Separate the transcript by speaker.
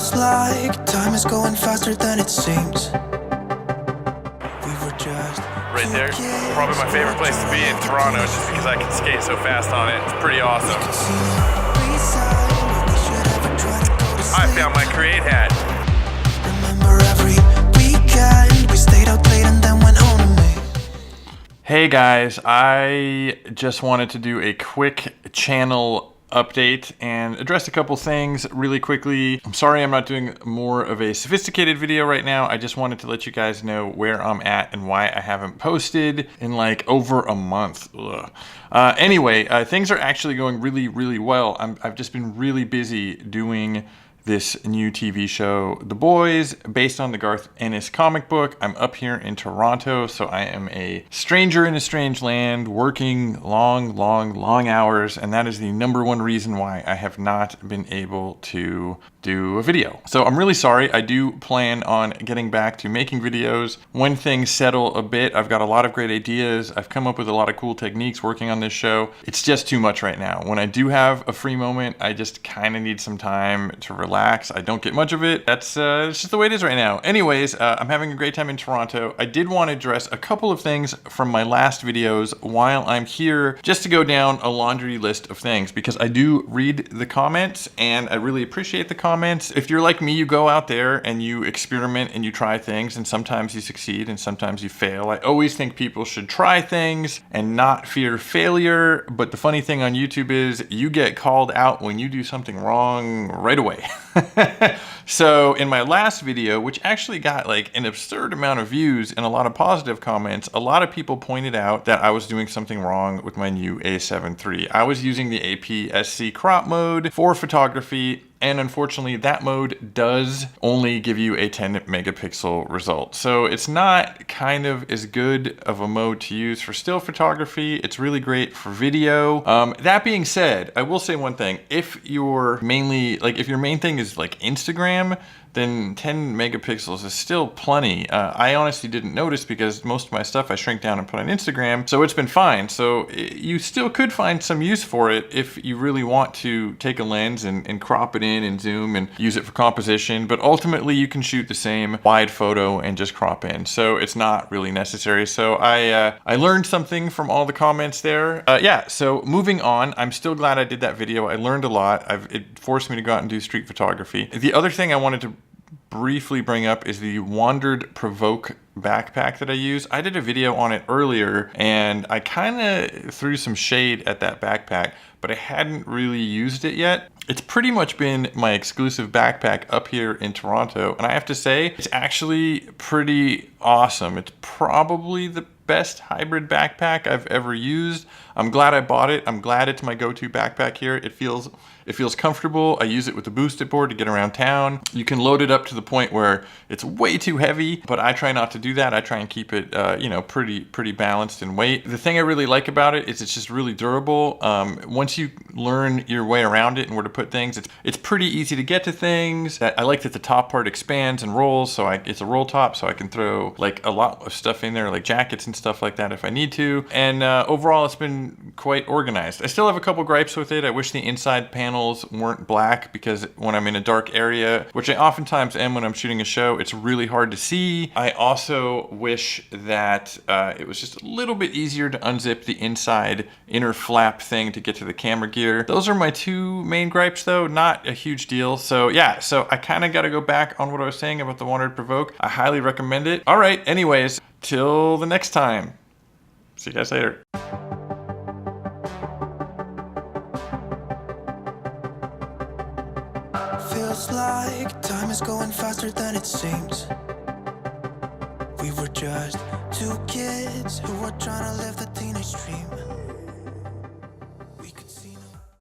Speaker 1: Feels like time is going faster than it seems. We were just
Speaker 2: Right there, probably my favorite place to be in Toronto, just because I can skate so fast on it. It's pretty awesome. I found my Create hat.
Speaker 1: Remember every weekend we stayed out late and then went home to me.
Speaker 2: Hey guys, I just wanted to do a quick channel update and address a couple things really quickly. I'm sorry I'm not doing more of a sophisticated video right now. I just wanted to let you guys know where I'm at and why I haven't posted in like over a month. Anyway, things are actually going really well. I've just been really busy doing this new TV show, The Boys, based on the Garth Ennis comic book. I'm up here in Toronto, so I am a stranger in a strange land, working long hours, and that is the number one reason why I have not been able to do a video. So I'm really sorry. I do plan on getting back to making videos when things settle a bit. I've got a lot of great ideas. I've come up with a lot of cool techniques working on this show. It's just too much right now. When I do have a free moment, I just kind of need some time to relax. I don't get much of it. That's it's just the way it is right now. Anyways, I'm having a great time in Toronto. I did want to address a couple of things from my last videos while I'm here, just to go down a laundry list of things, because I do read the comments and I really appreciate the comments. If you're like me, you go out there and you experiment and you try things, and sometimes you succeed and sometimes you fail. I always think people should try things and not fear failure, but the funny thing on YouTube is you get called out when you do something wrong right away. So in my last video, which actually got like an absurd amount of views and a lot of positive comments, a lot of people pointed out that I was doing something wrong with my new A7 III. I was using the APS-C crop mode for photography, and unfortunately that mode does only give you a 10 megapixel result. So it's not kind of as good of a mode to use for still photography. It's really great for video. That being said, I will say one thing. If your main thing is like Instagram, then 10 megapixels is still plenty. I honestly didn't notice because most of my stuff I shrink down and put on Instagram, so it's been fine. So you still could find some use for it if you really want to take a lens and crop it in and zoom and use it for composition, but ultimately you can shoot the same wide photo and just crop in. So it's not really necessary. So I learned something from all the comments there. Yeah, so moving on, I'm still glad I did that video. I learned a lot. It forced me to go out and do street photography. The other thing I wanted to briefly bring up is the Wandered Provoke backpack that I use. I did a video on it earlier and I kind of threw some shade at that backpack, but I hadn't really used it yet. It's pretty much been my exclusive backpack up here in Toronto, and I have to say it's actually pretty awesome. It's probably the best hybrid backpack I've ever used. I'm glad I bought it. I'm glad it's my go-to backpack here. It feels comfortable. I use it with the boosted board to get around town. You can load it up to the point where it's way too heavy, but I try not to do that. I try and keep it, pretty balanced in weight. The thing I really like about it is it's just really durable. Once you learn your way around it and where to put things, it's pretty easy to get to things. I like that the top part expands and rolls, so it's a roll top, so I can throw like a lot of stuff in there, like jackets and stuff like that if I need to. And overall, it's been quite organized. I still have a couple gripes with it. I wish the inside panels weren't black, because when I'm in a dark area, which I oftentimes am when I'm shooting a show, it's really hard to see. I also wish that it was just a little bit easier to unzip the inside inner flap thing to get to the camera gear. Those are my two main gripes though, not a huge deal. So yeah, so I kind of got to go back on what I was saying about the Wandered Provoke. I highly recommend it. All right, anyways, till the next time. See you guys later.
Speaker 1: Feels like time is going faster than it seems. We were just two kids who were trying to live the teenage dream.